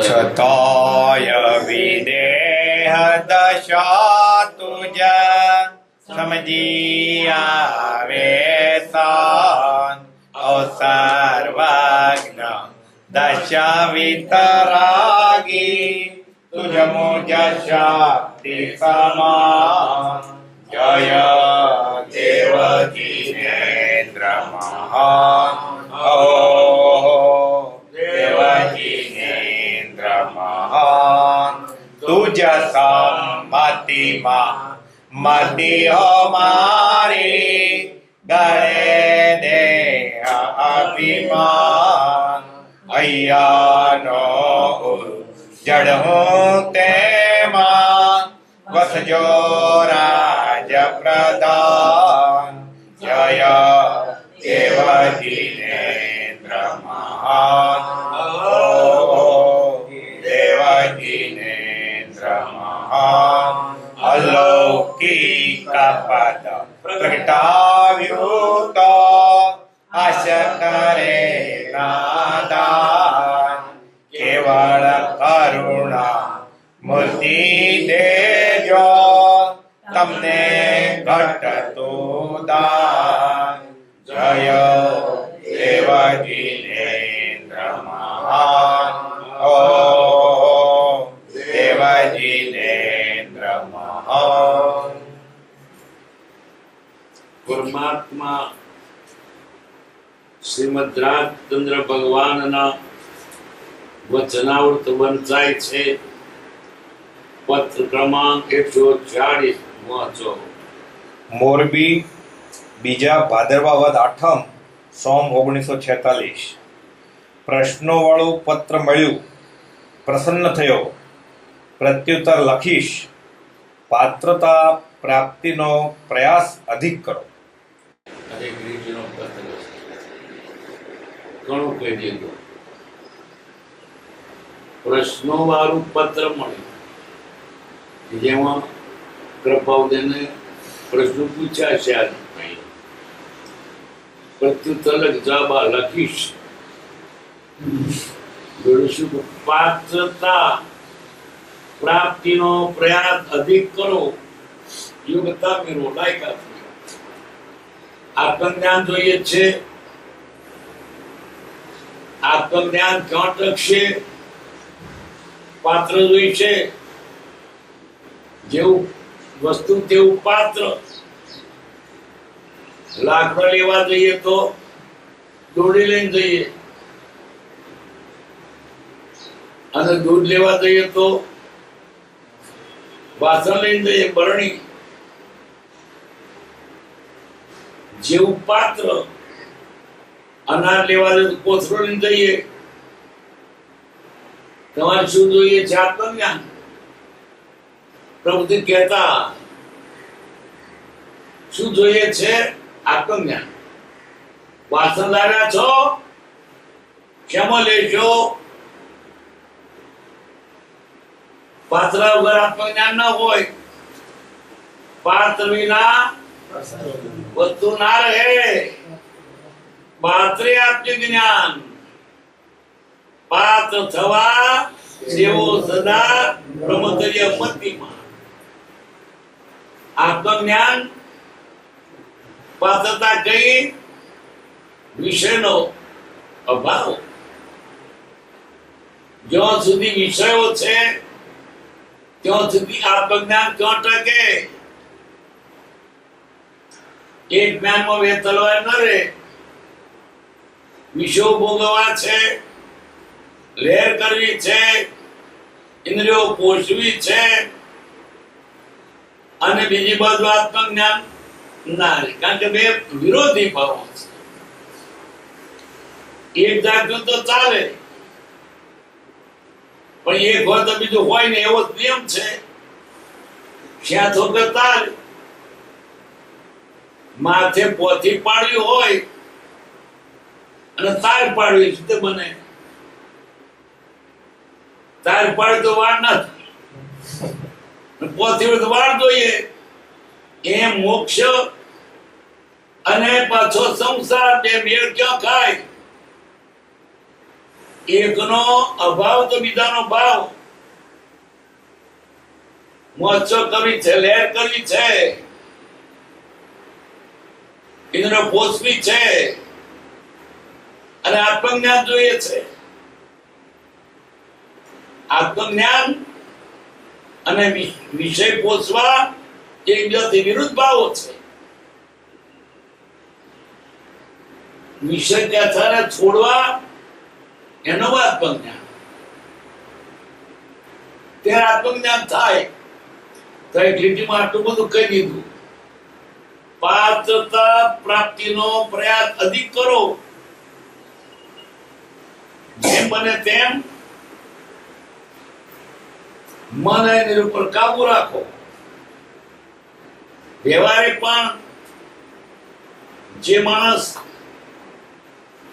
છતોય વિદેહ દશા તુજ સમજી આવે સાન અવસર્વજ્ઞ દશા વિતરાગી તુજ મુજ શક્તિ સમાન જય દેવકીનેન્દ્ર મહાન દેવકીનેન્દ્ર મહાન તુજ સંમતિમાં મતિ અમારી ગળે દેહ અભિમાન અય્યાનો જડ હું તેમાં વસજો રાજ પ્રધાન જય દેવકીનેન્દ્ર મહાન દેવકીનેન્દ્ર મહાન અલૌકિક પદ પ્રગટાવ્યું તો આશ કરે નાદાન કેવળ કરુણા મૂર્તિ દેજો તમને ઘટતું દાન જય દેવકીનેન્દ્ર મહાન દેવકીનેન્દ્ર મહાન. પરમાત્મા શ્રીમદ રાજચંદ્ર ભગવાનના વચનાવૃત વંચાય છે. પત્ર ક્રમાંક 140 વાંચો. મોરબી, બીજા ભાદરવા વદ 8મ, સોમ 1946. પ્રશ્નો વાળું પત્ર મળ્યું, પ્રસન્ન થયો, પ્રત્યુત્તર લખીશ, પાત્રતા પ્રાપ્તિનો પ્રયાસ અધિક કરો. અરે ગ્રીજનો પત્ર ઘણું કહી દીધું. પ્રશ્નો વાળું પત્ર મળ્યું જેમાં કૃપાવદેને પ્રશ્નો પૂછ્યા છે. આજ પ્રત્યુત્તર જવાબ લખીશ. પાત્રતા પ્રાપ્તિનો પ્રયાસ અધિક કરો. યોગ્યતા મેળવો, લાયકાત મેળવો. આત્મજ્ઞાન જોઈએ છે. આત્મજ્ઞાન ક્યાં ટકશે? પાત્ર જોઈએ છે. જેવું વસ્તુ તેવું પાત્ર. લાકડા લેવા જઈએ તો દોડી લઈને જઈએ, અને દૂધ લેવા જઈએ તો વાસણ લઈને જઈએ, બરણી. જેવું પાત્ર. અનાજ લેવા જઈએ તો કોથળો લઈને જઈએ. તમારે શું જોઈએ છે? આત્મજ્ઞાન. પ્રભુજી કહેતા શું જોઈએ છે? આત્મજ્ઞાન. વાસણ લાવ્યા છો, શેમાં લેશો? પાત્ર વગર આત્મજ્ઞાન ન હોય. પાત્ર વિના વસ્તુ ના રહે. પાત્રે આત્મજ્ઞાન. પાત્ર થવા સેવો સદા બ્રહ્મચર્ય મતિમાં. આત્મજ્ઞાન પાત્રતા કઈ? વિષયનો અભાવ. જ્યાં સુધી વિષયો છે ત્યાં સુધી આત્મજ્ઞાન ક્યાં ટકે? એક જ્ઞાનમાં વેતલવા ન રહે. વિષયો ભોગવવા છે, લહેર કરવી છે, ઇન્દ્રિયો પોષવી છે, અને બીજી બાજુ આત્મજ્ઞાન ના રહે. કારણ કે બે વિરોધી ભાવો છે. એક જાગ્યું તો ચાલે, પણ એક હોય તો બીજું હોય ને, એવો નિયમ છે. જ્યાં થોડું તાર માથે પોથી પાડ્યું હોય અને તાર પાડવી તે બને. તાર પાડે તો વાર ના થાય, પોથી તો વાર જોઈએ. એમ મોક્ષ અને પાછો સંસાર બે મેળ ક્યાં ખાય? એકનો અભાવ તો બીજાનો ભાવ. મોજ કરવી છે, લહેર કરવી છે, ઇન્દ્ર પોષવી છે અને આત્મજ્ઞાન જોઈએ છે. આત્મજ્ઞાન અને વિષય પોષવા એકબીજાથી વિરુદ્ધ ભાવો છે. વિષય ત્યાંને છોડવા એનો આત્મજ્ઞાન. ત્યારે આત્મજ્ઞાન થાય તો એક લીટીમાં આટલું બધું કહી દીધું. પાત્રતા પ્રાપ્તિનો પ્રયાસ અધિક કરો, જેમ બને તેમ મન એની ઉપર કાબુ રાખો. વ્યવહારે પણ જે માણસ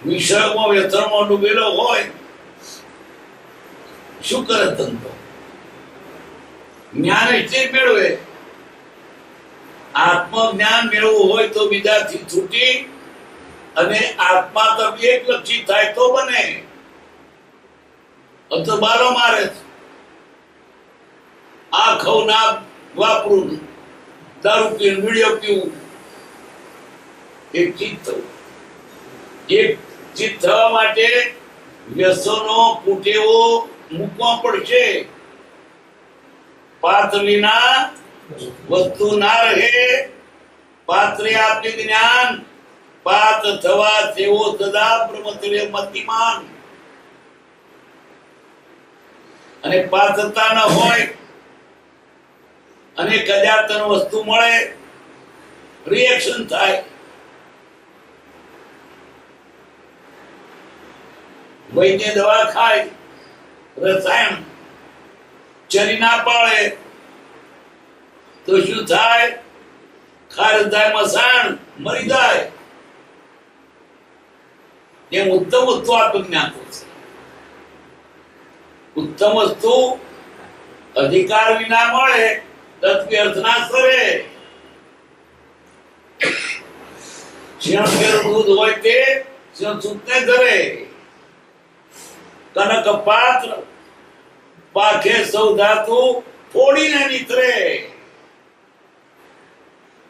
વિષયોમાં વ્યસનમાં ડૂબેલો હોય શું કરે? ધંધો જ્ઞાન એટલે મેળવે. આત્મજ્ઞાન મેળવવું હોય તો બીજાથી છૂટી અને આત્મા તરફ એકલક્ષી થાય તો બને. તો બારો મારે આ ખાવ ના વાપરું, દારૂ પીવું, વીડિયો પીવું. એક ચિત્ત થવું. એક ચિત્ત થવા માટે વ્યસનો કુટેવો મૂકવા પડશે. પાત્ર વિના વસ્તુ ના રહે. પાત્રે આપે જ્ઞાન, પાત્ર થવા તેવો સદા બ્રહ્મચર્ય મતિમાન. અને પાત્રતા ન હોય અને કદાચ તને વસ્તુ મળે, રિએક્શન થાય. વૈદ્ય દવા ખાય, રસાયણ ચરી ના પાડે તો શું થાય? ખારજ થાય, મસાણ મરી જાય. એમ ઉત્તમ વસ્તુ આત્મજ્ઞાન છે. ઉત્તમ વસ્તુ અધિકાર વિના મળે તત્વ્યર્થ ના કરે. શિયાળ કેરું દૂધ હોય તે સૂતને ધરે. કનક પાત્ર પાખે સૌ ધાતુ ફોડીને નીકળે.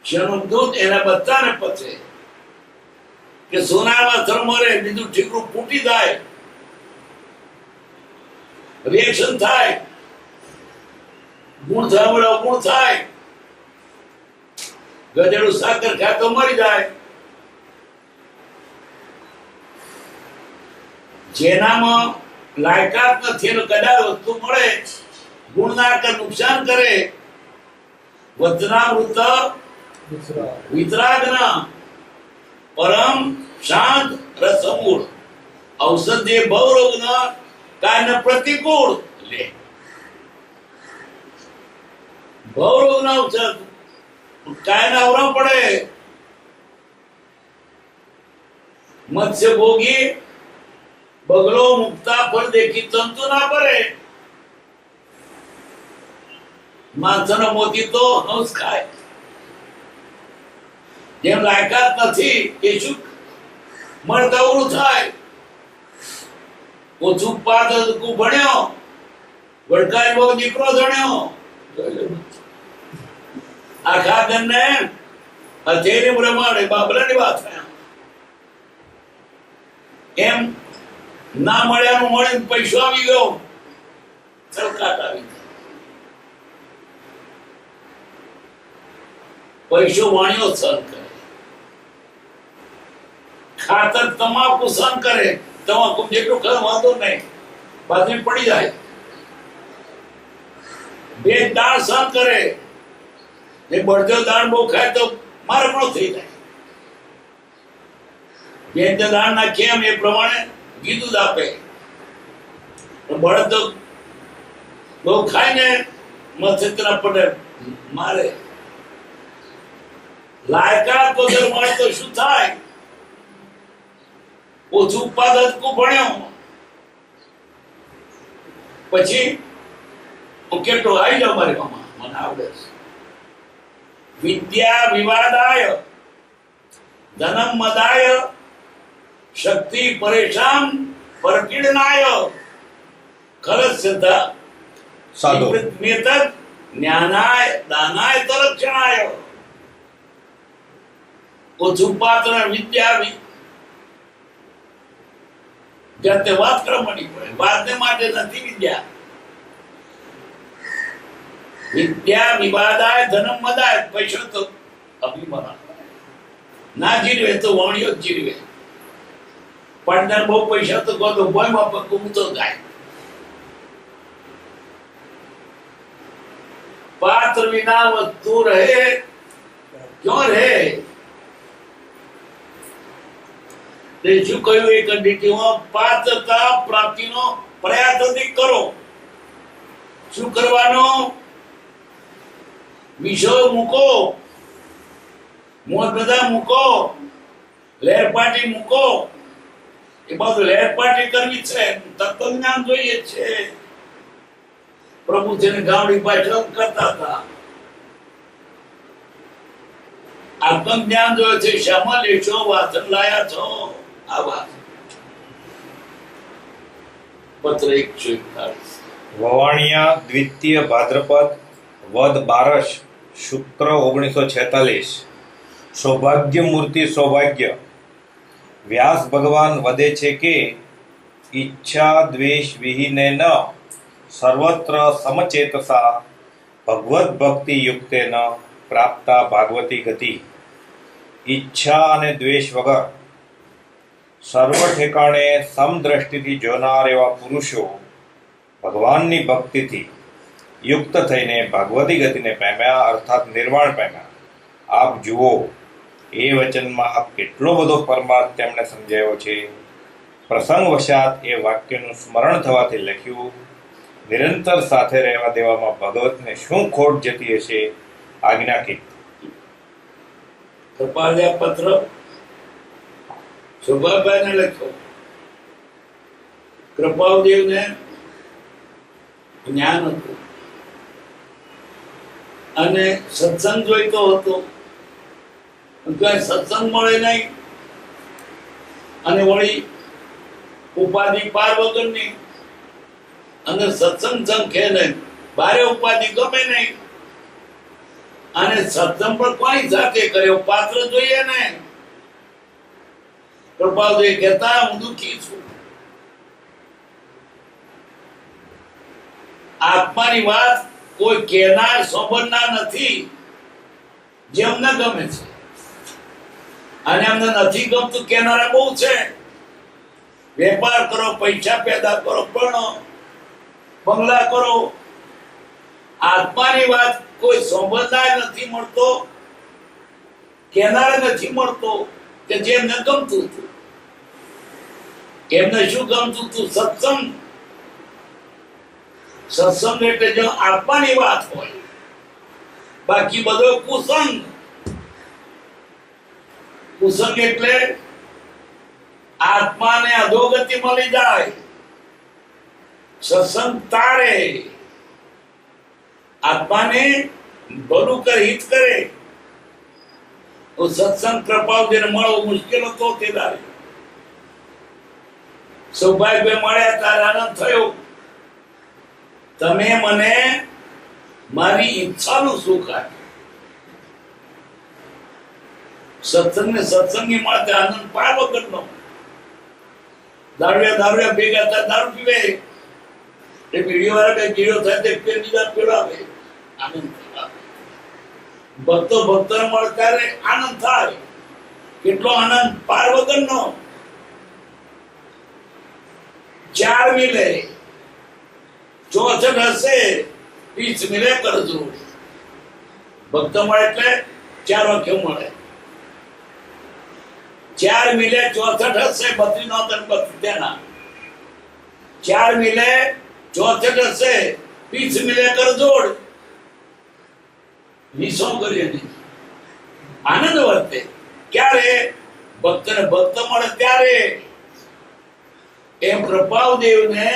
શિયાળનું દૂધ એના બચ્ચાને પચે કે સોનામાં થરમરે, બીજું ઠીકરું ફૂટી જાય, રિએક્શન થાય, ગુણ થવા અવગુણ થાય. ગધેડું સાકર ખાય તો મરી જાય. જેનામાં લાયકાત નથી એનો કદાચ વસ્તુ મળે, ગુણ ના કર નુકસાન કરે. વચનામૃત વિતરાગ પરમ શાંત રસમૂળ. ઔષધે ભવરોગ ન કાયને પ્રતિકૂળ. લે ભવરોગ ના ઔષધ કાયને અવરમ પડે. મત્સ્ય ભોગી બગલો મુક્તા ફળ દેખી તંતુ ના ભરે. માણસનો મોતી તો હંસ ખાય. જેમ લાયકાત નથી એ શું મળતા ઓલું થાય. ઓછું પાત ભણ્યો, વડકાઈ બહુ દીકરો ધણ્યો. આખા જણને હથેરી પ્રમાણે બાબરાની વાત થાય. એમ ના મળ્યાનું મળે, પૈસો આવી ગયો, સરકાર આવી ગઈ. પૈસો વાણિયો સહન કરે. ખાતર તમાકુ સહન કરે. તમાકુ જેટલું ખર વાંધો નહીં, બાજરી પડી જાય. બે દાળ સહન કરે. એ બળજો દાળ બહુ ખાય તો મારમણો થઈ જાય. બે દાળ નાખીએ એમ એ પ્રમાણે કીધું આપે. બળદ બહુ ખાય ને મથેતરા પડે, મારે. લાયકાત વગર મળે તો શું થાય? ઓછું ઉત્પાદક ભણ્યો પછી હું કેટલો આવી જાઉં મારી મામા, મને આવડે છે. વિદ્યા વિવાદાય ધનમ મદાય શક્તિ પરેશાન परपीडनाय खरस्यता साधु मेतद ज्ञानाय दानाय तरक्षणाय ઓછું પાત્ર વિદ્યા જાતે વાત કરવાની પડે. વાતને માટે નથી વિદ્યા. વિદ્યા વિવાદાય ધનમ મદાય. પૈસો તો અભિમાન ના જીરવે તો વાણીઓ જ જીરવે. પાર્ટનર બહુ પૈસા તો કહો તો ભોયમાં પકવું તો જાય. પાત્ર વિના વસ્તુ રહે ક્યો રહે? તે શું કહ્યું એ કંડીટીમાં પાત્રતા પ્રાપ્તિનો પ્રયાસ અધિક કરો. શું કરવાનો? વિષય મૂકો, મોજ બધા મૂકો, લહેર પાર્ટી મૂકો. એ બધું લહેર પાર્ટી કરવી છે, તત્વજ્ઞાન જોઈએ છે. પ્રભુ જેને ગામડી પાછળ કરતા હતા. આત્મજ્ઞાન જોયે છે. શામાં લેશો? વાસણ લાયા છો. આ વાત પત્ર 141. વવાણિયા દ્વિતીય ભાદ્રપદ વદ બારસ શુક્ર 1946. સૌભાગ્ય મૂર્તિ સૌભાગ્ય. વ્યાસ ભગવાન વધે છે કે ઈચ્છા દ્વેષ વિહીને ન સર્વત્ર સમચેતસા ભગવદ ભક્તિ યુક્તેન પ્રાપ્તા ભાગવતી ગતિ. ઈચ્છા અને દ્વેષ વગર સર્વ ઠેકાણે સમદ્રષ્ટિથી જોનાર એવા પુરુષો ભગવાનની ભક્તિથી યુક્ત થઈને ભાગવતી ગતિને પામ્યા, અર્થાત નિર્વાણ પામ્યા. આપ જુઓ એ વચનમાં આપ કેટલો બધો પરમાર્થ તેમણે સમજાવ્યો છે. પ્રસંગવશાત એ વાક્યનું સ્મરણ થવાથી લખ્યું. નિરંતર સાથે રહેવા દેવામાં ભગવતને શું ખોટ જતી હશે? આજ્ઞાકીત. કૃપાલયા પત્ર શોભાભાઈને લખ્યો. કૃપાલદેવને જ્ઞાન હતું અને સત્સંગ જોઈતો હતો. કઈ સત્સંગ મળે નહીં અને વળી ઉપાધિ પાર વગરની અને સત્સંગ સંખે નહીં. બારે ઉપાધિ ગમે નહીં અને સત્સંગ પણ કોની સાથે કર્યો? પાત્ર જોઈએ ને. કૃપાલદેવ કહેતા હું દુઃખી છું. આત્માની વાત કોઈ કહેનાર સાંભળનાર નથી. જેમને ગમે છે અને એમને નથી ગમતું કહેનારા બહુ છે. વેપાર કરો, પૈસા પેદા કરો, ભણો, બંગલા કરો. આત્માની વાત કોઈ સાંભળનાર નથી મળતો, કહેનાર નથી મળતો કે જેમને ગમતું હતું. એમને શું ગમતું હતું? સત્સંગ. સત્સંગ એટલે જો આત્માની વાત હોય, બાકી બધો કુસંગ. કુસંગ એટલે આત્માને અધોગતિ મળી જાય. સત્સંગ તારે આત્માને ભલું કરે, હિત કરે. તો સત્સંગ કૃપાળુને મળવો મુશ્કેલ હતો તે દાડે. સૌભાગ્ય મળ્યા ત્યારે આનંદ થયો. તમે મને મારી ઈચ્છાનું સુખ આપ્યું. સત્સંગને સત્સંગી માટે આનંદ પાર વગરનો. દારૂડિયા ભેગા થાય, દારૂ પીવે. એ બીડીઓ વાળા કઈ ગીડો થાય તે બીજા પીડાવે, આનંદ થાય. ભક્તો ભક્તોને મળે ત્યારે આનંદ થાય. કેટલો આનંદ પાર વગરનો. 4 મિલે 64 હશે, 20 મિલે કરજો. ભક્ત મળે એટલે 4 વાક્ય મળે. 4 મિલે 64 હશે, 32 નો 32 તેના. 4 મિલે 64 હશે, 20 મિલે કરજોડ. 20 કરીએ નહીં. આનંદ વર્તે. ક્યારે? ભક્તને ભક્ત મળે ત્યારે. એમ કૃપાળદેવને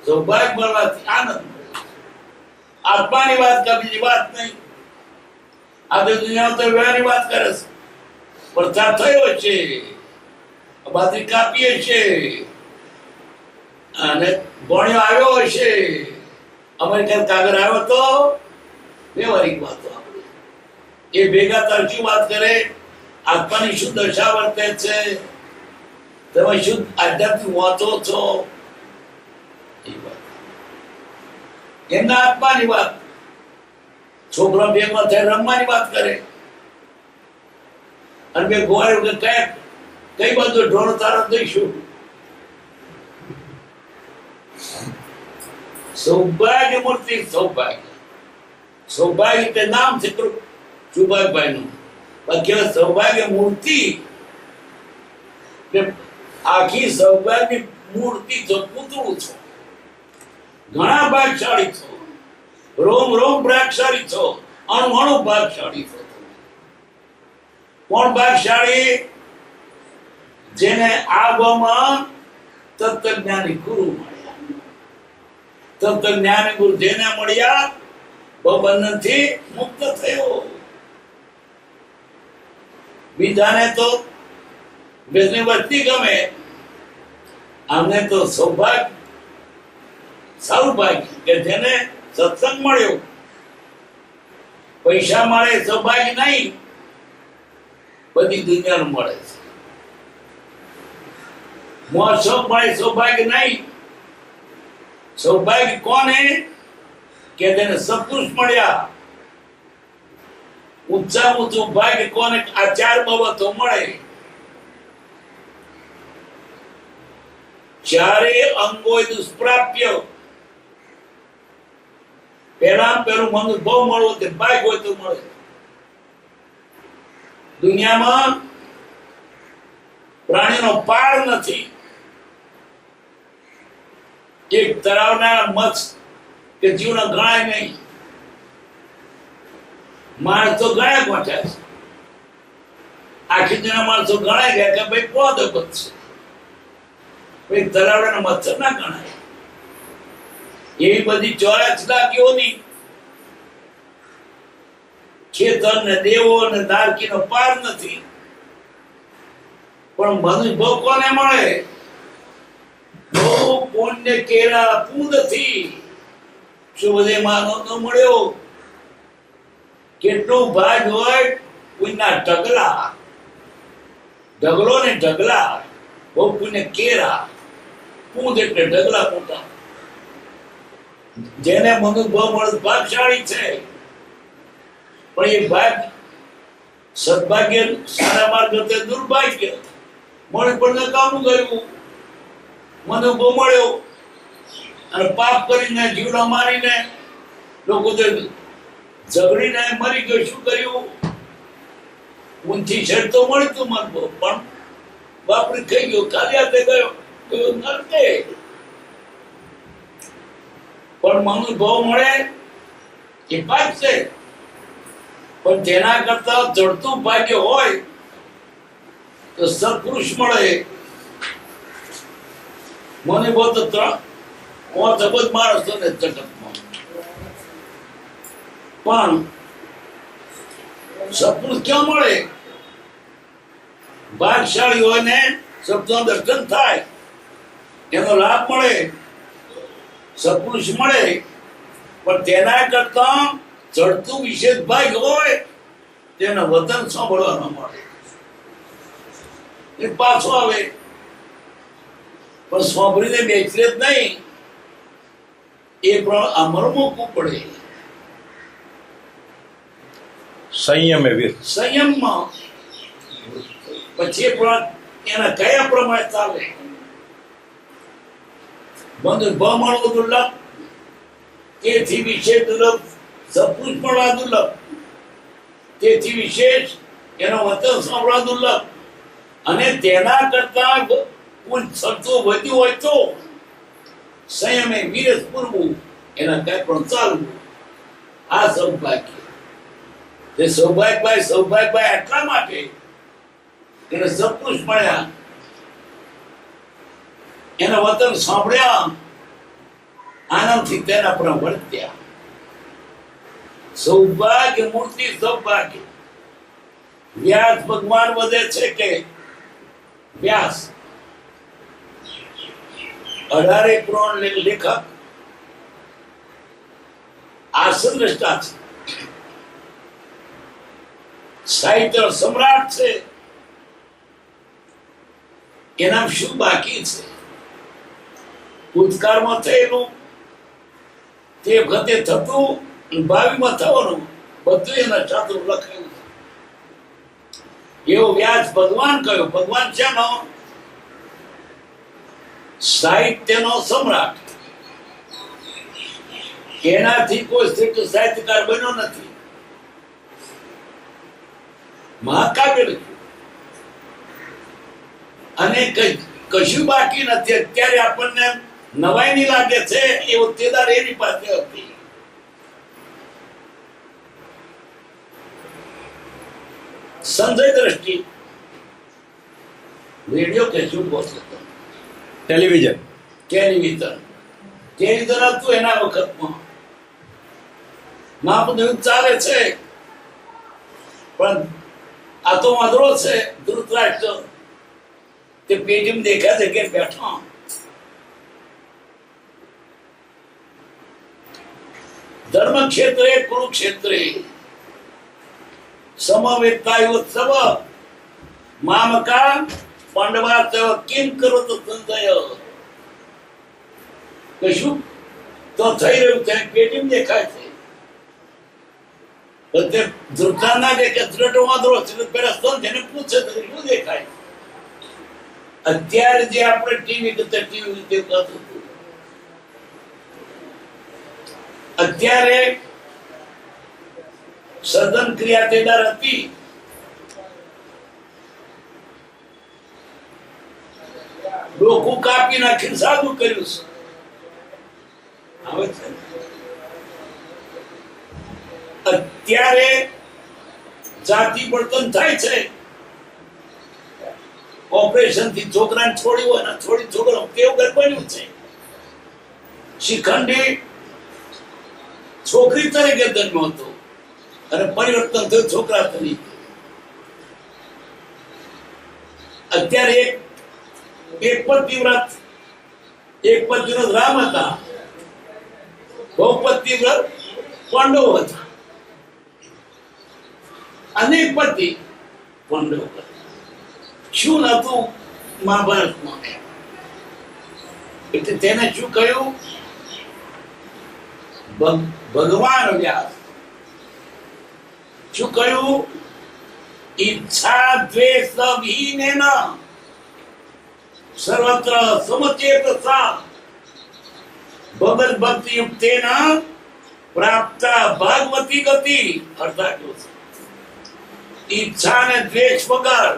સૌભાગ્ય મળવાથી આનંદ મળે. આત્માની વાત કે બીજી વાત નહીં. આ તો દુનિયામાં તો વ્યવહારની વાત કરે છે. પ્રચાર થયો છે, બાજરી કાપીએ છે, અને ભણ્યો આવ્યો હશે, અમેરિકન કાગળ આવ્યો તો વ્યવહારિક વાતો આપણે એ ભેગા તરજી વાત કરે, આત્માની શું દશા વર્તે છે, તમે શું આધ્યાત્મિક વાંચો છો, એ વાત એમના આત્માની વાત. છોકરા ભેગા થઈ રમવાની વાત કરે, અને બે ગોવાળ્યું કે કઈ બાજુ ઢોળ તારા દઈશું. સૌભાગ્ય મૂર્તિ, સૌભાગ્ય સૌભાગ્ય તે નામ છે સુભાગભાઈ નું, બાકી સૌભાગ્ય મૂર્તિ આખી સૌભાગ્ય મૂર્તિ છો, પૂતળું છો. ઘણા ભાગશાળી છો, રોમ રોમ ભાગશાળી છો, અણુ અણુ ભાગશાળી છો. કોણ ભાગશાળી? જેને આ ભાવમાં તત્વજ્ઞાની ગુરુ મળ્યા. તત્વજ્ઞાની ગુરુ જેને મળ્યા બંધનથી મુક્ત થયો. બીજાને તો બેસની વસ્તી ગમે, આમને તો સૌભાગ્ય સૌભાગ્ય કે જેને સત્સંગ મળ્યો. પૈસા મળે સૌભાગ્ય નહીં, બધી દુનિયાનું મળે છે. મોસમ મળે સૌભાગ્ય નહીં. સૌભાગ્ય કોને? કે જેને સત્પુરુષ મળ્યા. ઊંચા ઊંચું ભાગ્ય કોને? આ ચાર બાબતો મળે. ચારે અંગો દુષ્પ્રાપ્ય. પેલું મનુષ્ય બહુ મળવો તે ભાગ હોય તો મળે. દુનિયામાં પ્રાણીનો પાર નથી. એક તરાવના મત્સ્ય કે જીવનો ગણાય નહીં. માણસ તો ગણાય ગોઠ્યા છે. આખી દુનિયા માણસો ગણાય ગયા કે ભાઈ પોદ છે. ભાઈ તરાવના મત્સ્ય ના ગણાય. એવી બધી 84 લાખીઓની ખેતર ને દેવો ને દારકીનો પાર નથી. પણ મનુષ્ય ભોગ કોને મળે? બહુ પુણ્ય કેળા પૂંદથી શું બધે માનો ન મળ્યો. કેટલું ભાગ હોય પુણ્યના ઢગલા, ઢગલો ને ઢગલા. બહુ પુણ્ય કેળા, પૂંદ એટલે ઢગલા મોટા. જેને મનુભવ મળે ભાગશાળી છે. પણ એ ભાગ સદભાગ્ય સારા માર્ગ તે દુર્ભાગ્ય મળે પણ નકામું ગયું. મનુભવ મળ્યો અને પાપ કરીને જીવડા મારીને લોકો ઝઘડીને મરી ગયો. શું કર્યું? ઊંચી છેડ તો મળતું મનુભવ, પણ વાપરી ખાઈ ગયો, ખાલી હાથે ગયો નરકે. પણ મનુભવ મળે એ પાપ છે. પણ તેના કરતા જડતું ભાગ્ય હોય તો સત્પુરુષ મળે. મને બહુ તો 3 અબજ માણસો ને જગતમાં, પણ સત્પુરુષ ક્યાં મળે? ભાગશાળી હોય ને શબ્દો દર્શન થાય, એનો લાભ મળે, સત્પુરુષ મળે. પણ તેના કરતા જડતું વિશેષ ભાગ હોય તેના વતન સાંભળવા ન મળે. એ પાછો આવે પણ સાંભળીને બેસલે જ નહીં. એ પણ અમર મૂકવું પડે. સંયમે વીર. સંયમમાં પછી પણ એના કયા પ્રમાણે ચાલે. બંધ મળવો દુર્લભ, તેથી વિશેષ દુર્લભ. સત્પુરુષ મળવા દુર્લભ, તેથી વિશેષ એનો વતન સાંભળવા દુર્લભ. અને તેના કરતા કુલ શબ્દો વધ્યું હોય તો સંયમે વિરસ પૂરવું, એના કઈ પણ ચાલવું. આ સૌભાગ્ય. તે સૌભાગ્યભાઈ એટલા માટે એને સત્પુરુષ મળ્યા, એના વતન સાંભળ્યા, આનંદથી તેના પર વર્ત્યા. સૌભાગ્ય મૂર્તિ, સૌભાગ્ય. વ્યાસ ભગવાન વધે છે કે વ્યાસ? 18 પુરાણ લેખક આસન દ્રષ્ટા છે, સાહિત્ય સમ્રાટ છે. એના શું બાકી છે? ભૂતકાળમાં થયેલું, તે વખતે થતું, ભાવિમાં થવાનું બધું એના શાસ્ત્રો લખાયું છે. એવો વ્યાસ ભગવાન કયો? ભગવાન શેનો? સાહિત્યનો સમ્રાટ. એનાથી કોઈ શ્રેષ્ઠ સાહિત્યકાર બન્યો નથી. મહાકાવ્ય લખ્યું અને કશું બાકી નથી. અત્યારે આપણને નવાઈની લાગે છે એ હોદ્દેદાર એની પાસે હતી. સંજય દ્રષ્ટિ રેડિયો કે શું બોલતો? ટેલિવિઝન ટેલિવિઝન હતું એના વખતમાં. મહાપદ્યુત ચાલે છે, પણ આ તો વાંદરો છે ધૃતરાષ્ટ્ર. તે પેટીમ દેખાય છે કે બેઠો. ધર્મ ક્ષેત્રે કુરુક્ષેત્રે સમવેતાયોત્સવ મામકા પાંડવા કિમ કરો તો સંજય. કશું તો થઈ રહ્યું છે, પેટીમ દેખાય છે. ધ્રુતા ના દેખે ધ્રટો વાંદરો છે. પેલા સંત એને પૂછે તો શું દેખાય? અત્યારે જે આપણે ટીવી દેખાતું હતું, અત્યારે સદન ક્રિયા તેદાર હતી. ડોકું કાપી નાખીને સાદું કર્યું છે. આવે છે અત્યારે જાતિ પડતન થાય છે. ઓપરેશન થી છોકરાને છોડ્યું હોય ને છોડી છોકરો કેવું ઘર બન્યું છે. શિખંડી છોકરી તરીકે જન્મ્યો હતો અને પરિવર્તન થયું છોકરા તરીકે. અત્યારે એક પતિવ્રત રામ હતા, બહુપતિવ્રત પાંડવ હતા. અનેક પતિ પાંડવ હતા. શું નતું મહાભારતમાં? એટલે તેને શું કહ્યું? ભગવાન વ્યાસ શું કહ્યું? ઈચ્છા દ્વેષ વિહીનેન સર્વત્ર સમચેતસા ભગવદ ભક્તિ યુક્તેન પ્રાપ્ત ભાગવતી ગતિ. અર્થાત ઈચ્છા અને દ્વેષ વગર,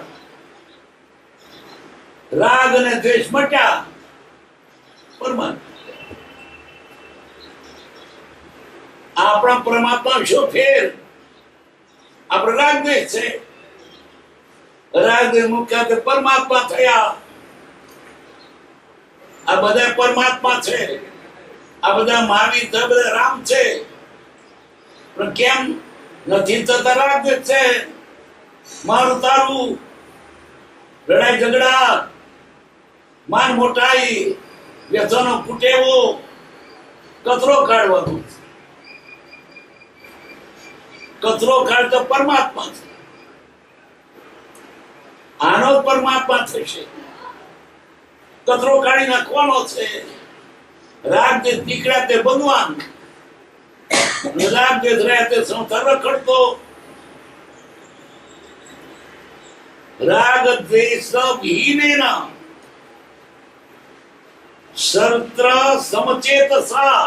રાગ અને દ્વેષ મટ્યા, આપણા પરમાત્મા શું ફેર? આપણે રાગ દ્વેષ છે, રાગ દ્વેષ મુખ્ય પરમાત્મા થયા. આ બધા પરમાત્મા છે, આ બધા મહાવીર છે, બધા રામ છે. પણ કેમ નથી થતા? રાગ દ્વેષ છે. મારું તારું, લડાઈ ઝઘડા, માન મોટાઈ, વ્યસનો કુટેવો, કચરો કાઢવાનો. કચરો કાઢતો પરમાત્મા છે. આનો પરમાત્મા થશે. કચરો કાઢી નાખવાનો છે. રાગ જે નીકળ્યા તે ભગવાન, રાગ જે રહ્યા તે સંસાર રખડતો. રાગ દ્વેષ વિહીનેન સર્વત્ર સમચેતસા.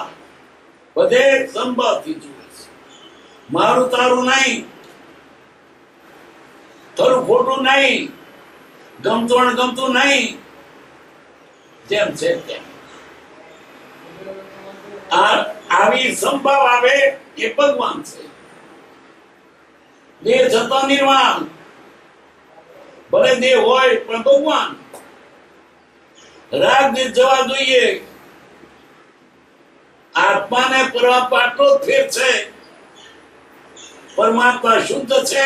બધે સંભાવથી જુએ છે. મારું તારું નહીં, ખરું ખોટું નહીં, ગમતું અણગમતું નહીં, જેમ છે તેમ. આવી સંભાવ આવે એ ભગવાન છે. દેહ છતાં નિર્વાણ, ભલે દેહ હોય પણ ભગવાન. રાગ દ્વેષ જવા જોઈએ. આત્માને પરમાત્મા આટલો જ ફેર છે. પરમાત્મા શુદ્ધ છે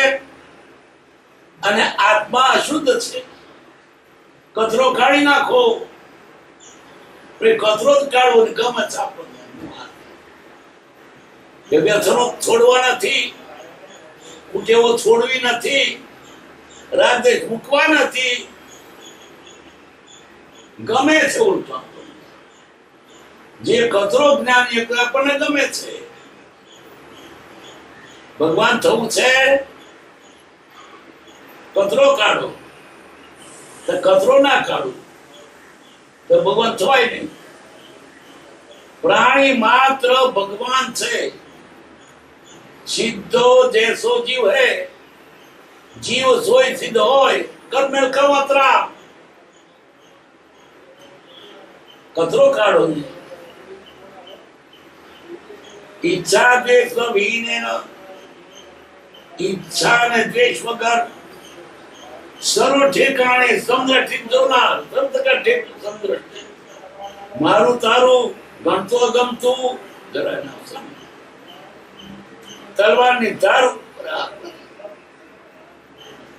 અને આત્મા અશુદ્ધ છે. કચરો કાઢી નાખો, કચરો જ કાઢવો ને ગમે છે આપણને એ વ્યસનો છોડવા નથી, કુટેવો છોડવી નથી, રાગદ્વેષ મૂકવા નથી, ગમે છે ઉલટો જે કચરો જ્ઞાન એ આપણને ગમે છે. ભગવાન થવું છે કચરો કાઢો, તો કચરો ના કાઢો તો ભગવાન થવાય નહીં. પ્રાણી માત્ર ભગવાન છે. સીધો જૈસો જીવ હે, જીવ સોય સિદ્ધ હોય, કર્મેલ કવત્રા. કચરો કાઢો ને ઈચ્છા દ્વેષ વિહીન, ઈચ્છા અને દ્વેષ વગર સર્વ ઠેકાણે સંગ્રહિત જોનાર. સંગ્રહિત મારું તારું ગમતું અગમતું જરાય ના સમજ. તલવારની ધાર ઉપર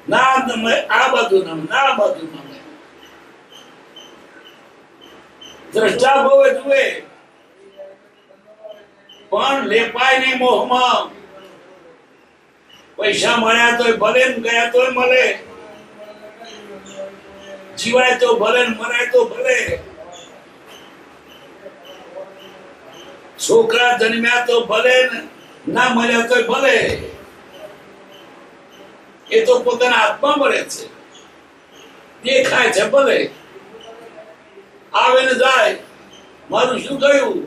ના નમે આ બાજુ નમે ના બાજુ નમે. દ્રષ્ટા ભવે જુએ પણ લેપાય નહીં મોહમાં. પૈસા મળ્યા તોય ભલે ને ગયા તોય મળે, જીવાય તો ભલે ને મરાય તો ભલે, છોકરા જન્મ્યા તો ભલે ને ના મળ્યા તો ભલે. એ તો પોતાના હાથમાં મળે છે, દેખાય છે ભલે, આવે ને જાય. મારું શું કહ્યું?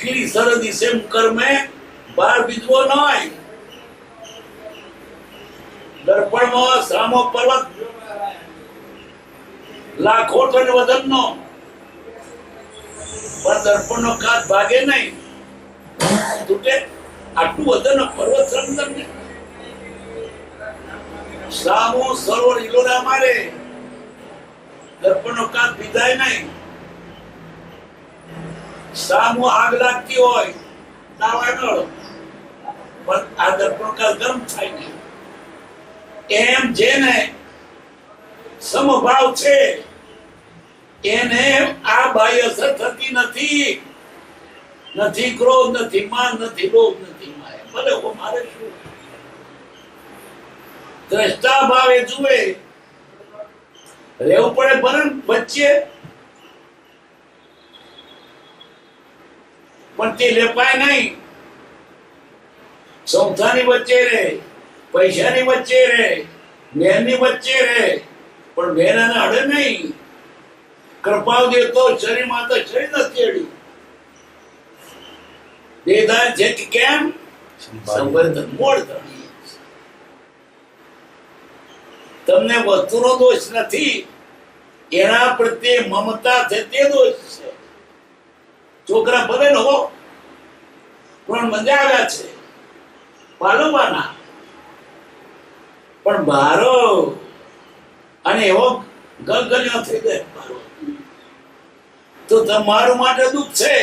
કીડી સરહદી સેમ કર્મે બાર બીજવો નહીં. દર્પણમાં સામો પર્વત લાખો ટન વજનનો, પણ દર્પણનો કાચ ભાગે નહીં, તૂટે. આટલું વજન પર્વત સમજણ ને સામો સરોવર ઈલોરા મારે, દર્પણનો કાચ ભીજાય નહીં. સામો આગ લાગતી હોય નાવાય નળ, પણ આ દર્પણનો કાચ ગરમ થાય નહીં. એમ જેને સમભાવ છે એને આ બાહ્ય અસર થતી નથી. નથી ક્રોધ, નથી માન, નથી લોભ, નથી માયા. ભલે હો મારે શું. દ્રષ્ટા ભાવે જુએ, રહેવું પડે ભલે વચ્ચે, પણ તે લેપાય નહીં. સંસ્થાની વચ્ચે રહે, પૈસાની વચ્ચે રહે, જ્ઞાનની વચ્ચે રહે, પણ જ્ઞાન અડે નહીં. કૃપાવ દેતો શરીરમાં તો શરીર નથી અડ્યું. દેદાર છે કે કેમ સંવર્ધન મોડ ધણી. તમને વસ્તુનો દોષ નથી, એના પ્રત્યે મમતા છે તે દોષ છે. છોકરા ભલે ન હો પણ મજા આવ્યા છે પાલવવાના, પણ બારો અને એવો ગલગલિયો થઈ જાય બારો, તો તમારું માટે દુઃખ છે.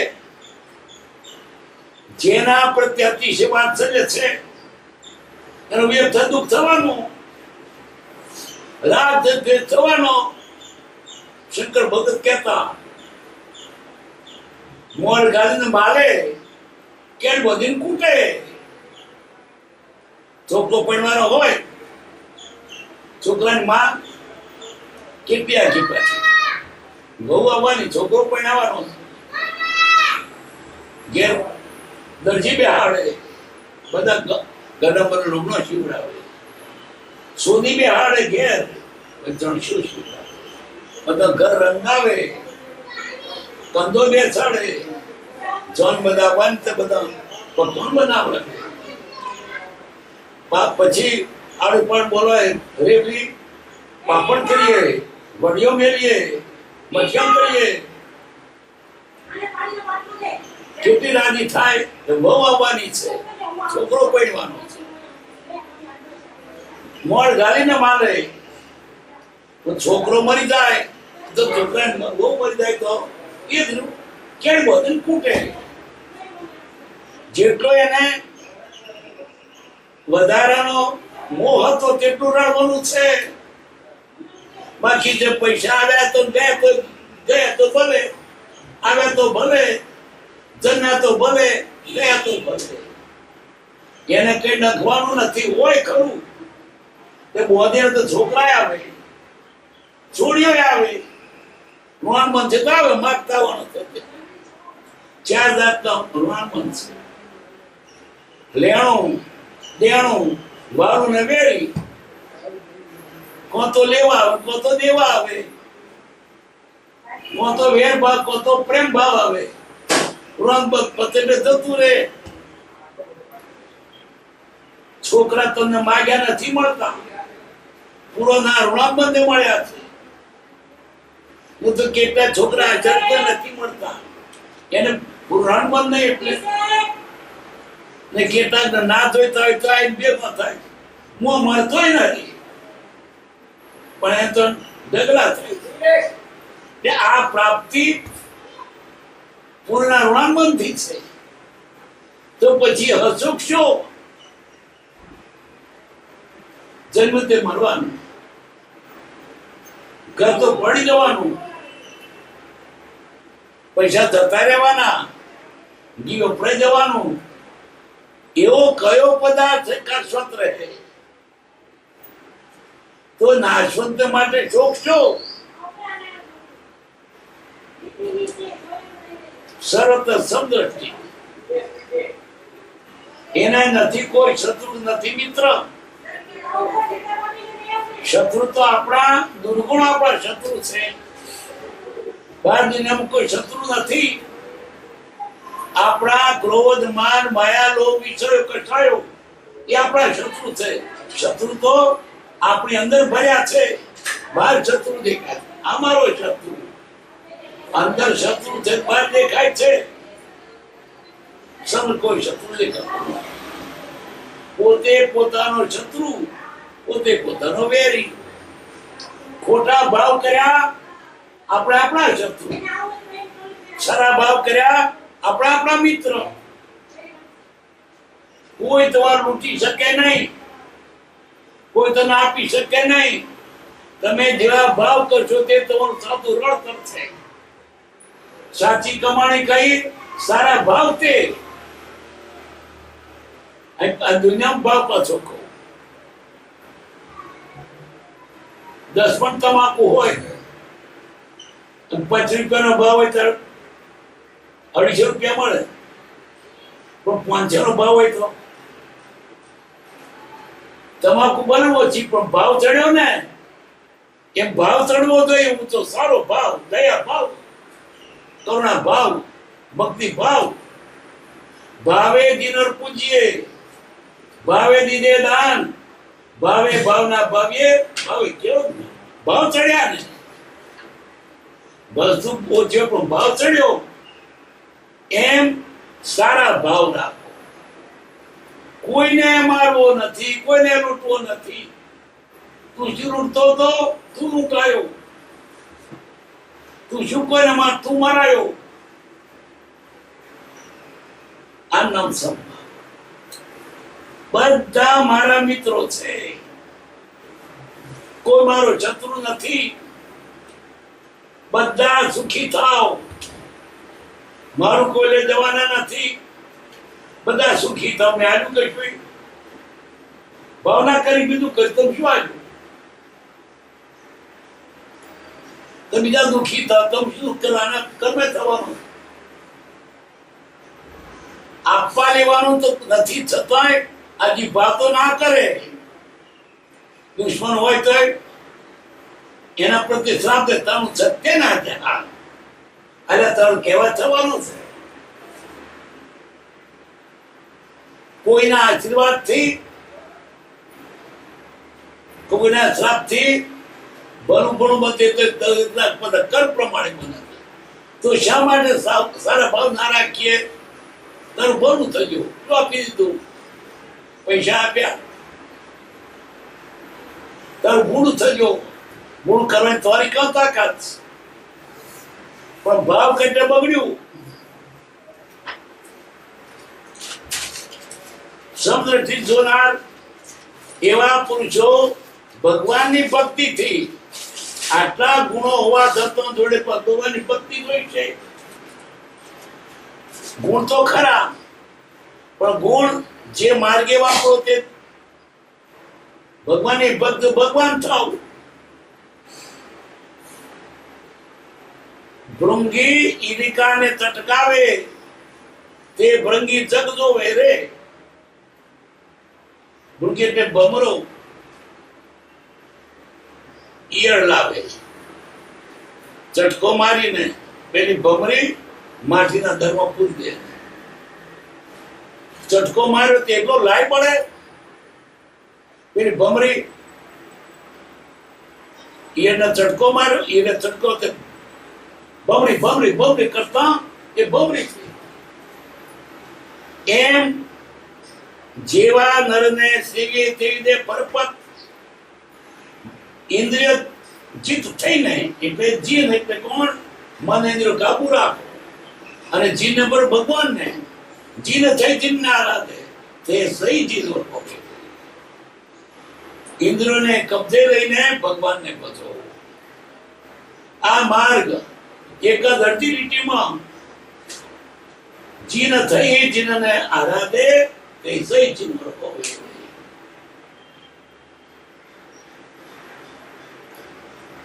જેના પ્રત્યે અતિશય વાત્સલ્ય છે એનો વ્યર્થ દુઃખ થવાનું, રાગ દ્વેષ થવાનો. શંકર ભગત કહેતા, મોર ગાલીને મારે કેળ બધીને કૂટે. છોકરો પરણવાનો હોય, છોકરાની માં કેટલી આખી પાછી બહુ આવવાની, છોકરો પરણાવવાનો, ઘેર દરજી બેહાડે, બધા ગડા પર લુગડો શીવડાવે, સોની બેહાડે ઘેર જણશું શીવડાવે, બધા ઘર રંગાવે, કંદો બેસાડે, જોન બધા બંધ બધા પકવાન બનાવે. પછી આડું પણ બોલાય, રેવલી પાપડ કરીએ, વડીઓ મેળીએ, મઠિયા કરીએ. કેટલી રાજી થાય કે બહુ આવવાની છે, છોકરો પડવાનો છે. મોડ ગાલીને મારે તો છોકરો મરી જાય, તો છોકરા બહુ મરી જાય તો એ જ કેળ બધું કૂટે. જેટલો એને વધારાનો મોહ હતો તેટલું રાડવાનું છે. બાકી જે પૈસા આવ્યા તો ગયા તો ભલે, આવ્યા તો ભલે, જન્યા તો ભલે, ગયા તો ભલે. એને કઈ નખવાનું નથી. હોય ખરું તે બોધે તો છોકરા આવે, છોડીઓ આવે, ઋણ બનશે તો આવે, માગતા હોવાનું થશે. 4 જાતના ઋણ બનશે: લેણું, દેણું, વારું ને વેરી. કોણ તો લેવા આવે, કોણ તો દેવા આવે, કોણ તો વેર ભાવ, કોણ તો પ્રેમ ભાવ આવે. ઋણ પતે જતું રહે. છોકરા તમને માગ્યા નથી મળતા, પૂરોના ઋણબંધે મળ્યા છે. હું તો કેટલા છોકરા જડતા નથી મળતા, એને ઋણબંધ નહીં એટલે. ને કેટલાક ના જોઈતા હોય તો આઈને ભેગો થાય, હું મળતોય નથી, પણ એ તો ઢગલા થાય છે. આ પ્રાપ્તિ પૂર્ણ ઋણબંધ થી છે. તો પછી હસુખ શું? જન્મ તે મળવાનું, ઘર તો પડી જવાનું, પૈસા જતા રહેવાના, જીવ વપરાઈ જવાનું. એવો કયો પદાર્થ શાશ્વત રહે? તો નાશવંત માટે શોખ શું? સર્વત સમદ્રષ્ટિ. એના નથી કોઈ શત્રુ, નથી મિત્ર. શત્રુ તો આપણા દુર્ગુણ, આપણા શત્રુ છે. બહાર દુનિયામાં કોઈ શત્રુ નથી. આપણા ક્રોધ, માન, માયા, લોભ, વિષયો, કષાયો એ આપણા શત્રુ છે. શત્રુ તો આપણી અંદર ભર્યા છે, બહાર શત્રુ દેખાય. અમારો શત્રુ અંદર શત્રુ છે, બહાર દેખાય છે. સમ કોઈ શત્રુ દેખાય. પોતે પોતાનો શત્રુ, પોતે પોતાનો વેરી. ખોટા ભાવ કર્યા આપણે આપણા શત્રુ, સારા ભાવ કર્યા આપણા આપણા મિત્ર. કોઈ તમારે લૂંટી શકે નહીં, કોઈ તને આપી શકે નહીં. તમે જેવા ભાવ કરશો તે તમારું સાચું રળતર છે. સાચી કમાણી કઈ? સારા ભાવ. તે આ દુનિયામાં ભાવ પાછો કહો. 10 પણ તમાકુ હોય, 5 રૂપિયાનો ભાવ હોય ત્યારે 250 રૂપિયા મળે, પણ 500 નો ભાવ હોય તો તમાકુ બને ઓછી, પણ ભાવ ચડ્યો ને, એમ ભાવ ચડવો જોઈએ. હું તો સારો ભાવ, દયા ભાવ, કરુણા ભાવ, ભક્તિ ભાવ. ભાવે દિનર પૂજીએ, ભાવે દીધે દાન, ભાવે ભાવના ભાવ્યે. ભાવે કેવો ભાવ ચડ્યા ને, વસ્તુ પહોંચ્યો પણ ભાવ ચડ્યો. એમ સારા ભાવ રાખો. કોઈને મારવો નથી, કોઈને લૂંટવો નથી. તું શું લૂંટતો હતો? તું લૂંટાયો. તું શું કોઈને માર, તું મારાયો. આ નામ સંભાવ. બધા મારા મિત્રો છે, કોઈ મારો શત્રુ નથી. બધા સુખી થાવ. મારું કોઈ લઈ જવાના નથી. બધા સુખી થાવ. મેં આજુ કશું ભાવના કરી, બીજું કરી તો શું આવ્યું? તો બીજા દુઃખી થાવ, તમે શું કરવાના? કર્મે થવાનું. આપવા લેવાનું તો નથી, છતાંય આજી વાતો ના કરે. દુશ્મન હોય તો એના પ્રત્યે શ્રાપ દે, તારું સત્ય ના થાય. અરે તારું કહેવા થવાનું છે. કોઈના આશીર્વાદ થી, કોઈના શ્રાપ થી ભણું ભણું બને તો કર પ્રમાણે બને. તો શા માટે સારા ભાવ ના રાખીએ? તારું ભણું થઈ ગયું, આપી દીધું, પૈસા આપ્યા, તારું ગુણ થઈ ગયો. ગુણ કરવાની તમારી કઈ તાકાત? પણ ભાવ કેટલે બગડ્યું. સમદ્રષ્ટિ જોનાર એવા પુરુષો ભગવાનની ભક્તિથી આટલા ગુણો હોવા છતાં જોડે ભગવાનની ભક્તિ હોય છે. ગુણ તો ખરા, પણ ગુણ જે માર્ગે વાપરો તે ભગવાનની ભક્ત ભગવાન થાવ. ભૃંગી ઈલિકાને તટકાવે તે ભૃંગી જગ જોવે રે. ભૃંગી એટલે ભમરો, ઈયળ લાવે, ચટકો મારીને પેલી ભમરી માટીના દરમાં પૂરી દે. ચટકો માર્યો તે એટલો લાય પડે, પેલી ભમરી ઈયળને ચટકો માર્યો, ઈયળને ચટકો તે ભમરી ભમરી ભમરી કરતા એ ભમરી થઈ. એમ જેવા નરને સેવે તેવી દે પરપત ઇન્દ્રિય જીત થઈને, એટલે જીન એટલે કોણ? મન ઇન્દ્રિય કાબુ રાખો, અને જીન પર ભગવાનને, જીન થઈ જીનને આરાધે તે સહી જીન ઓળખો. ઇન્દ્રિયોને કબજે લઈને ભગવાનને ભજો. આ માર્ગ એક જ અડધી લીટીમાં જીન થઈ જીનને આરાધે તે સહી જીન ઓળખો.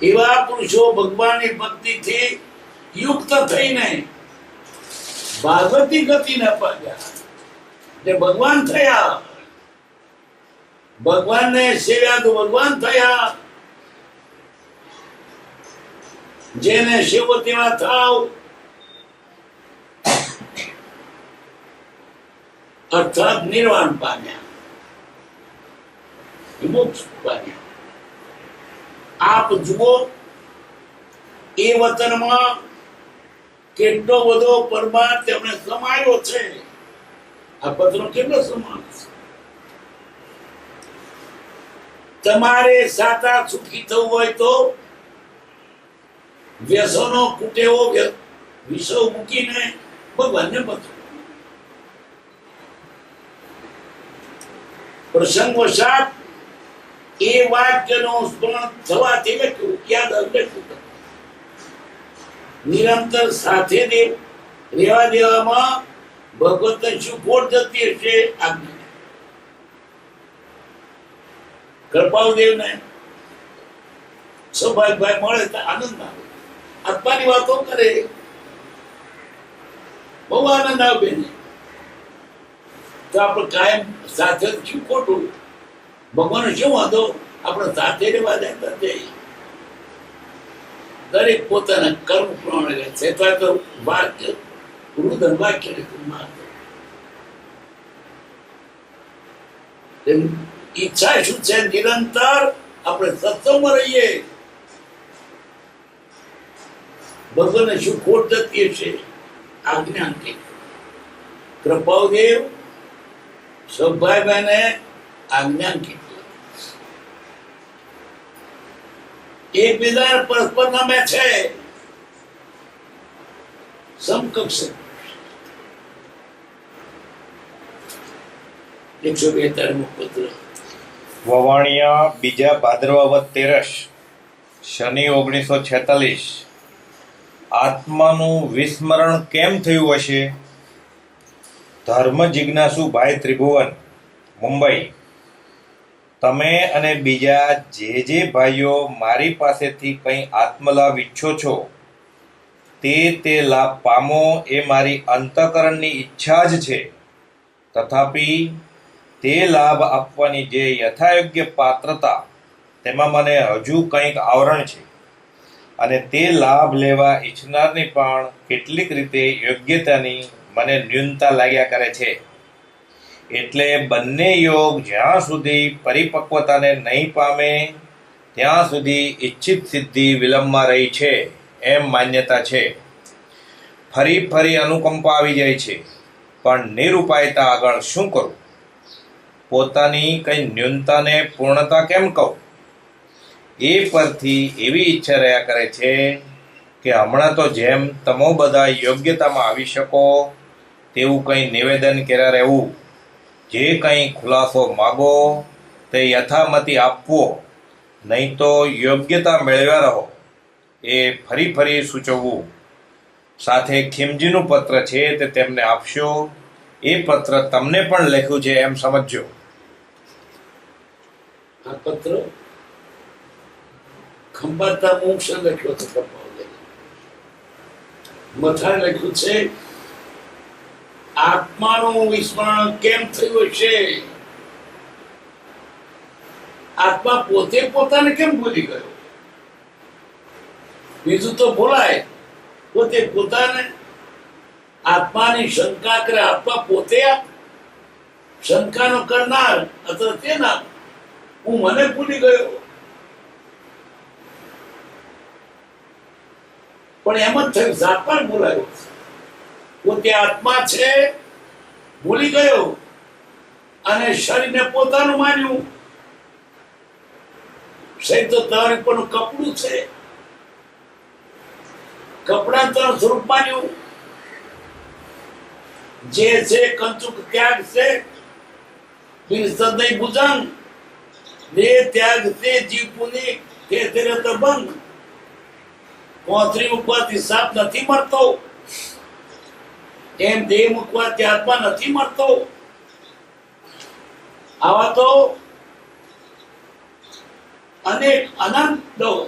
એવા પુરુષો ભગવાનની ભક્તિથી યુક્ત થઈને ભાગવતી ગતિને પામ્યા, જે ભગવાન થયા. ભગવાનને સેવ્યા તો ભગવાન થયા. જેને સેવો તેવા થાવ, અર્થાત નિર્વાણ પામ્યા, મોક્ષ પામ્યા. આપ જુઓ એ વતનમાં કેટલો બધો પરમાર્થ તેમણે સમાયો છે. આ પત્ર કેટલો સમાન છે. તમારે સાતા સુખી થવું હોય તો વ્યસનો કુટેવો વિષો મૂકીને ભગવાનને ભજો. પ્રસંગવશાત એ વાક્યનો સ્મરણ થવાથી લખ્યું, યાદ લખ્યું. નિરંતર સાથે રહેવા દેવામાં ભગવત શું ખોટ જતી હશે? આજ્ઞા. કૃપાલદેવને સૌભાગ્યભાઈ મળે તો આનંદ આવે, આત્માની વાતો કરે, બહુ આનંદ આવે. બેને તો આપણે કાયમ સાથે શું ખોટું? ભગવાન શું વાંધો? આપણે સાથે રહેવા દેતા જઈએ. દરેક પોતાના કર્મ પ્રમાણે છે. તો વાક્ય રુદન વાક્ય ઈચ્છા શું છે? નિરંતર આપણે સત્સંગમાં રહીએ. ભગવાનને શું ખોટ જતી હશે? આજ્ઞા કે કૃપાદેવ સૌભાઈભાઈને આજ્ઞા કીધી. એકબીજા પરસ્પર નામે છે, સમકક્ષ. 142 પત્ર. વવાણિયા બીજા ભાદરવા વદ 13 શનિ 1946. આત્માનું વિસ્મરણ કેમ થયું હશે? ધર્મ જિજ્ઞાસુ ભાઈ ત્રિભુવન, મુંબઈ. તમે અને બીજા જે ભાઈઓ મારી પાસેથી કંઈ આત્મલાભ ઈચ્છો છો તે લાભ પામો એ મારી અંતઃકરણની ઈચ્છા જ છે. તથાપિ તે લાભ આપવાની જે યથાયોગ્ય પાત્રતા, તેમાં મને હજુ કંઈક આવરણ છે, અને તે લાભ લેવા ઈચ્છનારની પણ કેટલીક રીતે યોગ્યતાની મને ન્યૂનતા લાગ્યા કરે છે. એટલે બંને યોગ જ્યાં સુધી પરિપક્વતાને નહીં પામે ત્યાં સુધી ઈચ્છિત સિદ્ધિ વિલંબમાં રહી છે એમ માન્યતા છે. ફરી અનુકંપા આવી જાય છે, પણ નિરુપાયતા આગળ શું કરું? પોતાની કંઈ ન્યૂનતાને પૂર્ણતા કેમ કહું? એ પરથી એવી ઈચ્છા રહ્યા કરે છે કે હમણાં તો જેમ તમો બધા યોગ્યતામાં આવી શકો તેવું કંઈ નિવેદન કર્યા રહેવું, જે કંઈ ખુલાસો માગો તે યથામતી આપવો, નહીં તો યોગ્યતા મેળવ્યા રહો એ ફરી ફરી સૂચવવું. સાથે ખીમજીનું પત્ર છે તે તેમને આપશો. એ પત્ર તમને પણ લખ્યું છે એમ સમજજો. આ પત્ર ખંભાતના મોક્ષે લખ્યો હતો. કપાવલે મથાએ લખ્યું છે, આત્માનું વિસ્મરણ કેમ થયું છે? આત્મા પોતે પોતાને કેમ ભૂલી ગયો? બીજું તો ભૂલાય, પોતે પોતાને આત્માની શંકા કરે. આત્મા પોતે શંકાનો કરનાર અથવા તેના હું મને ભૂલી ગયો. પણ એમ જ થયું, જાતમાં ભૂલાયો. પોતે આત્મા છે ભૂલી ગયો અને શરીરને પોતાનું માન્યું. શરીર તો તારી પણ કપડું છે, કપડા તો સ્વરૂપ માન્યું. જે છે કંચુક ત્યાગ છે, સદય ભુજંગ દેહ ત્યાગ છે, જીવ પુની કે તેરે તબંગ. કોથળી મૂકવાથી સાપ નથી મરતો, એમ દેહ મૂકવાથી આત્મા નથી મરતો. આવા તો અનેક અનંત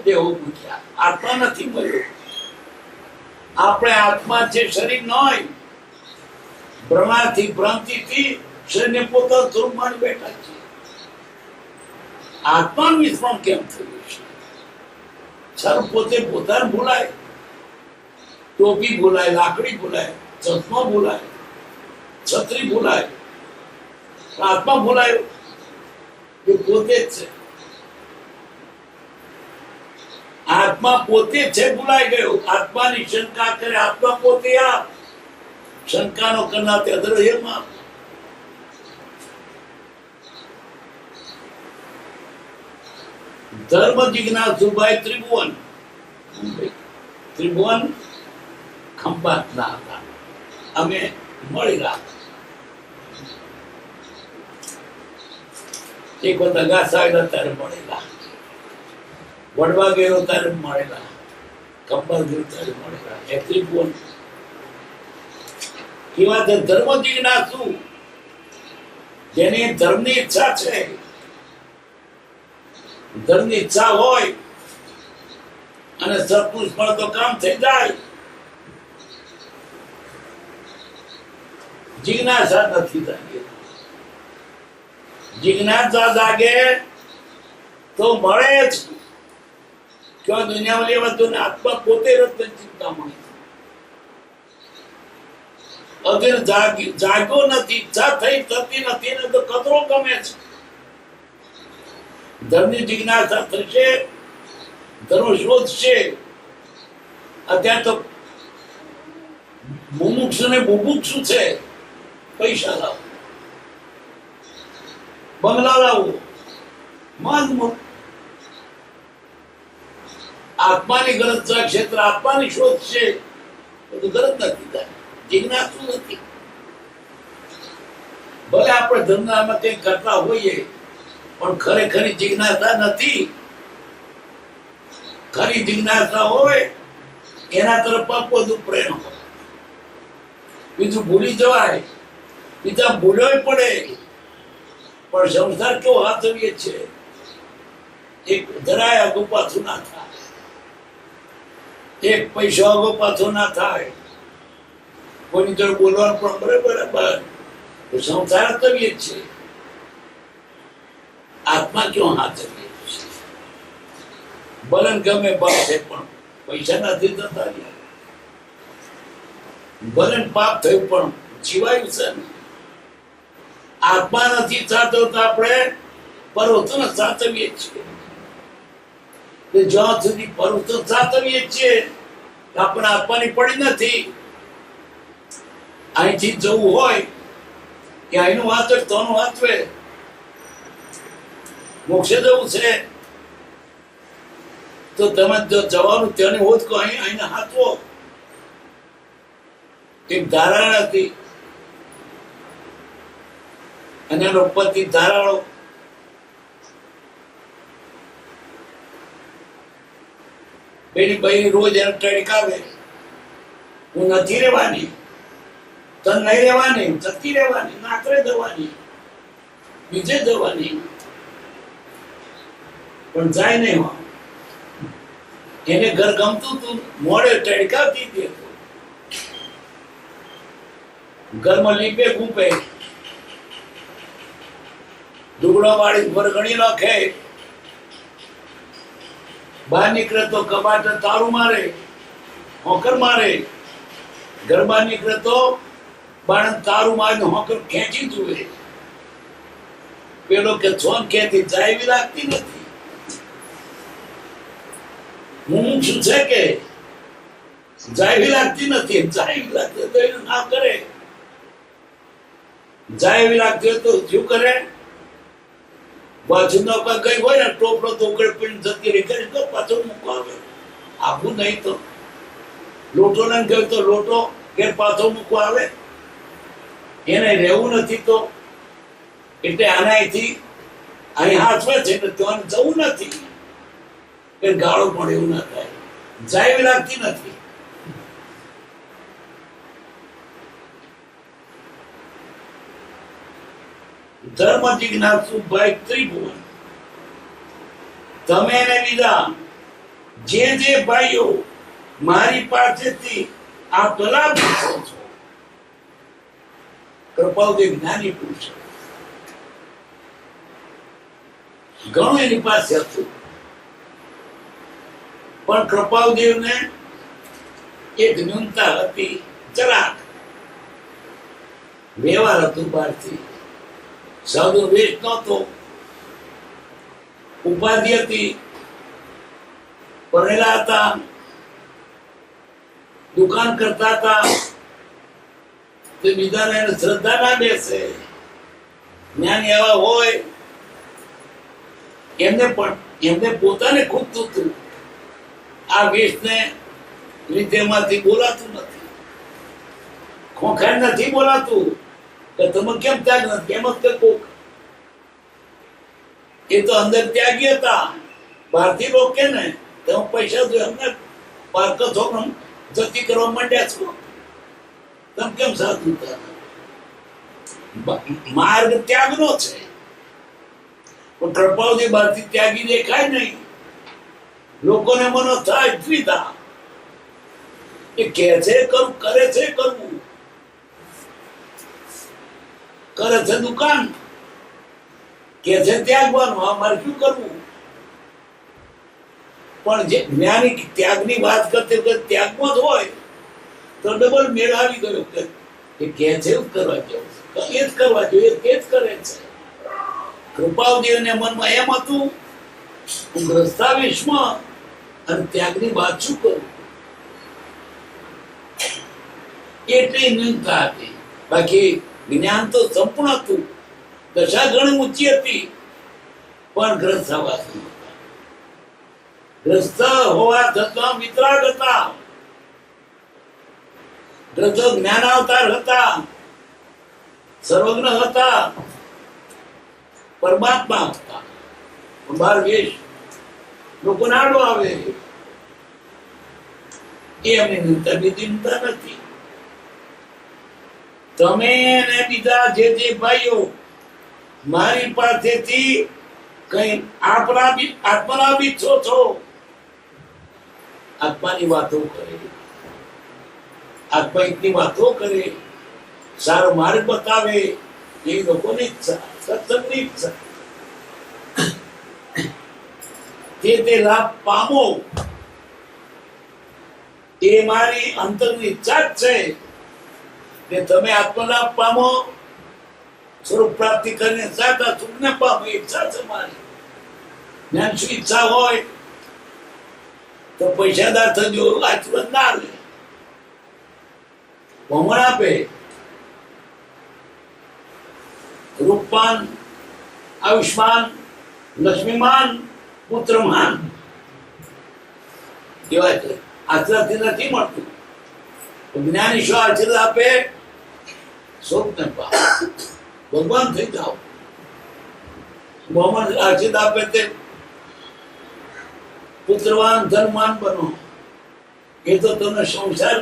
દેહો મૂક્યા, આત્મા નથી મળ્યો. આપણે આત્મા છે, શરીર નોય. ભ્રમાથી ભ્રાંતિથી શરીરને પોતાનું સ્વરૂપ માની બેઠા છે. આત્માનું વિસ્મરણ કેમ થયું છે? સર પોતે પોતાને ભૂલાય, ટોપી ભૂલાય, લાકડી ભૂલાય, ચશ્મા ભૂલાય, છત્રી ભૂલાય, આત્મા ભૂલાયો એ પોતે જ છે. આત્મા પોતે છે ભૂલાઈ ગયો. આત્માની શંકા કરે, આત્મા પોતે શંકાનો કરનાર તે અદ્રવ્યમાં. ધર્મ જિજ્ઞાસુભાઈ ત્રિભુવન ખંભાતના હતા. અમે મળેલા. એક વખત અગાસા આવેલા ત્યારે મળેલા, વડવા ગયેલો ત્યારે મળેલા, ખંભાત ગયો ત્યારે મળેલા. એ ત્રિભુવન કેવા ધર્મ જિજ્ઞાસુ, જેની ધર્મની ઈચ્છા છે. ધર્મની ઈચ્છા હોય અને સત્પુરુષ પણ તો કામ થઈ જાય. જિજ્ઞાસા નથી જાગે. જિજ્ઞાસા જાગે તો મળે જ. ક્યાં દુનિયામાં લેવા તો આત્મા પોતે રત્ન ચિંતા મળે. અગર જાગ્યો નથી, ઈચ્છા થઈ થતી નથી ને તો કચરો ગમે છે. ધર્મની જિજ્ઞાસા થશે, ધર્મ શોધશે. અત્યારે તો મુમુક્ષુ ને બુભુક્ષુ છે. પૈસા લાવો, બંગલા લાવો, માંગ. આત્માની ગરજ છે, ક્ષેત્ર આત્માની શોધ છે, બધું ગરજ નથી થાય. જિજ્ઞાસુ નથી. ભલે આપણે ધંધામાં કંઈક કરતા હોઈએ પણ ખરેખરી જિજ્ઞાસા નથી. ખરી જિજ્ઞાસા હોય એના તરફ બધું પ્રેમ હોય. બીજું ભૂલી જવાય, બીજા ભૂલ્યો પડે. પણ સંસાર કેવો હાથવીએ છે, એક જરાય આગો પાછું ના થાય, એક પૈસો આગો પાછો ના થાય. કોઈની જોડે બોલવાનું પણ બરાબર. સંસાર હાથવીએ છે, આત્મા ક્યાં હાથવીએ છે? બલન ગમે બળ છે પણ પૈસા નથી થતા. બલન પાપ થયું પણ જીવાયું છે ને. આત્મા નથી સાચવતા, આપણે પર્વતોને સાચવીએ છીએ. જ્યાં સુધી પર્વતો સાચવીએ છીએ આપણે આત્માની પડી નથી. અહીંથી જવું હોય કે અહીંનું વાંચવે તોનું વાંચવે. મોક્ષે જવું છે તો તમે જો જવાનું ત્યાંની હોત કહો અહીં હાથવો. એક ધારણા હતી અને એના ઉપરથી ધારાળો એની ભાઈ રોજ એને ટડકાવે, હું નથી રહેવાની, તન નહીં રહેવાની, જતી રહેવાની, નાકરે જવાની, બીજે જવાની, પણ જાય નહીં. એને ઘર ગમતું તું, મોડે ટડકાવતી હતી, ઘરમાં લીપે કૂપે દુગડો વાળી વરગણી નાખે, બહાર નીકળે તો કબાટ તારું મારે, હોકર મારે, ઘર બહાર નીકળે તો બાણ તારું મારે, હોકર ખેંચી જુએ. પેલો કે છોન ખેંચી જાય એવી લાગતી નથી. હું શું છે કે જાય એવી લાગતી નથી, જાય એવી લાગતી તો એનું ના કરે. જાય એવી લાગતી હોય તો શું કરે? બાજુનો કઈ હોય ને ટોપલો તો ઉકળ પીને જતી રહી કરી તો પાછો મૂકો આવે. આપું નહીં તો લોટો ને ગયો તો લોટો કે પાછો મૂકો આવે. એને રહેવું નથી તો એટલે આના અહીંથી અહીં હાથવે છે ને ત્યાં જવું નથી કે ગાળો પણ એવું ના થાય. જાય એવી લાગતી નથી. ધર્મ જિજ્ઞાસુ ભાઈ ત્રિભુવન, તમે ને બીજા જે ભાઈઓ મારી પાસેથી આ કલા પૂછો છો, કૃપાલદેવ જ્ઞાની પુરુષ ઘણું એની પાસે હતું, પણ કૃપાલદેવને એક ન્યૂનતા હતી, જરાક વ્યવહાર હતું બહારથી, સાધુ વેશ નહોતો, ઉપાધિ હતી, ભણેલા હતા, દુકાન કરતા હતા, તે બીજાને એને શ્રદ્ધા ના બેસે. જ્ઞાની એવા હોય એમને પોતાને ખૂટતું હતું. આ વેશને લીધે માંથી બોલાતું નથી, ખોખાણ નથી બોલાતું કે તમે કેમ ત્યાગ નથી, કેમ જ કોક એ તો અંદર ત્યાગી હતા. બહારથી રોકે ને તમે પૈસા જો એમને પાર્ક છોકરા જતી કરવા માંડ્યા છો, તમે કેમ સાધુ માર્ગ ત્યાગનો છે. પણ કૃપાલજી બહારથી ત્યાગી દેખાય નહીં. લોકોને મનો થાય દ્વિધા, એ કે છે કરવું, કરે છે કરવું, કરે છે દુકાન, કે છે ત્યાગવાનું, અમારે શું કરવું? પણ જે જ્ઞાની ત્યાગની વાત કરતી વખતે ત્યાગમાં જ હોય તો ડબલ મેળ આવી ગયો કે કે છે એવું કરવા જેવું, એ જ કરવા જોઈએ, એ જ કરે છે. કૃપાલદેવને મનમાં એમ હતું હું ગ્રસ્તાવીશમાં અને ત્યાગની વાત શું કરું, એટલી ન્યૂનતા હતી. બાકી જ્ઞાન તો સંપૂર્ણ હતું, દશા ઘણી ઊંચી હતી, પણ ગ્રસ્તાવાસી હતા. ગ્રસ્ત હોવા છતાં વિતરાગ હતા, ગ્રસ્તો જ્ઞાનાવતાર હતા, સર્વજ્ઞ હતા, પરમાત્મા હતા. બાર વેશ લોકો નાડો આવે એ એમની નિંદા, બીજી નિંદા નથી. તમે ને બીજા જે ભાઈઓ મારી પાસેથી કઈ આત્માના બીછો છો, આત્માની વાતો કરે, આત્માની વાતો કરે, સારો માર્ગ બતાવે, એ લોકોની ઈચ્છા, સત્સંગની ઈચ્છા. તે લાભ પામો એ મારી અંતરની ઈચ્છા જ છે કે તમે આત્મલાભ પામો, સ્વરૂપ પ્રાપ્તિ કરીને સાચા સુખને પામો, ઈચ્છા છે મારી. જ્ઞાન શું ઈચ્છા હોય તો પૈસાદાર થજો, આશીર્વાદ ના લે, ભમણ આપે, રૂપવાન, આયુષ્માન, લક્ષ્મીમાન, પુત્રમાન કહેવાય છે. આશીર્વાદથી નથી મળતું. જ્ઞાની શું આશીર્વાદ આપે? સ્વરૂપને પામ, ભગવાન થઈ જાઓ. ભગવાન આશીર્વાદ આપે તે પુત્રવાન ધનવાન બનો, એ તો તમે સંસાર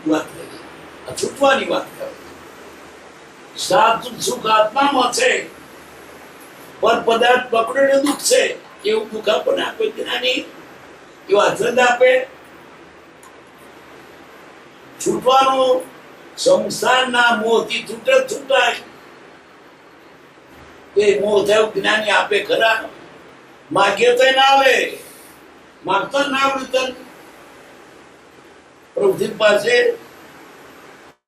વાત કરી. આ છૂટવાની વાત કરો. સાચું સુખ આત્મામાં છે, પર પદાર્થ પકડીને દુઃખ છે. એવું દુઃખ આપણને આપે જ્ઞાની, એવા આનંદ આપે. છૂટવાનું સંસારના મોહથી છૂટાય. એ મોહ થયો જ્ઞાની આપે ખરા. માગ્ય તો ના આવે, માગતો ના આવડે તન પ્રભુ પાસે